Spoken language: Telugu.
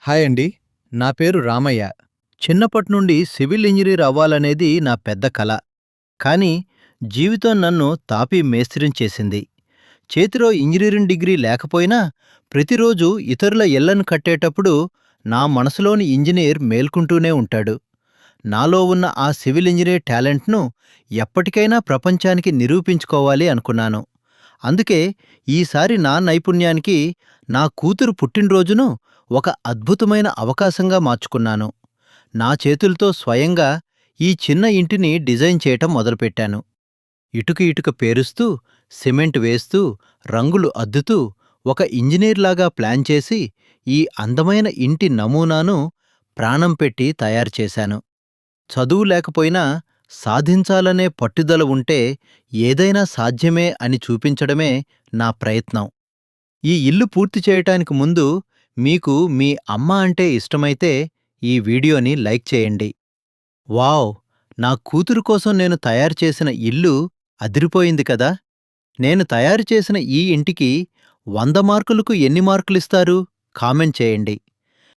హాయ్ అండి. నా పేరు రామయ్య. చిన్నప్పటి నుండి సివిల్ ఇంజనీర్ అవ్వాలనేది నా పెద్ద కల. కానీ జీవితం నన్ను తాపీ మేస్త్రిని చేసింది. చేతిలో ఇంజనీరింగ్ డిగ్రీ లేకపోయినా ప్రతిరోజు ఇతరుల ఇళ్లను కట్టేటప్పుడు నా మనసులోని ఇంజనీర్ మేల్కుంటూనే ఉంటాడు. నాలో ఉన్న ఆ సివిల్ ఇంజనీర్ టాలెంట్ను ఎప్పటికైనా ప్రపంచానికి నిరూపించుకోవాలి అనుకున్నాను. అందుకే ఈసారి నా నైపుణ్యానికి నా కూతురు పుట్టినరోజును ఒక అద్భుతమైన అవకాశంగా మార్చుకున్నాను. నా చేతులతో స్వయంగా ఈ చిన్న ఇంటిని డిజైన్ చేయటం మొదలుపెట్టాను. ఇటుక ఇటుక పేరుస్తూ, సిమెంట్ వేస్తూ, రంగులు అద్దుతూ, ఒక ఇంజనీర్లాగా ప్లాన్ చేసి ఈ అందమైన ఇంటి నమూనాను ప్రాణం పెట్టి తయారుచేశాను. చదువు లేకపోయినా సాధించాలనే పట్టుదల ఉంటే ఏదైనా సాధ్యమే అని చూపించడమే నా ప్రయత్నం. ఈ ఇల్లు పూర్తి చేయటానికి ముందు మీకు మీ అమ్మ అంటే ఇష్టమైతే ఈ వీడియోని లైక్ చేయండి. వావ్! నా కూతురు కోసం నేను తయారు చేసిన ఇల్లు అదిరిపోయింది కదా! నేను తయారు చేసిన ఈ ఇంటికి 100 మార్కులకు ఎన్ని మార్కులిస్తారు? కామెంట్ చేయండి.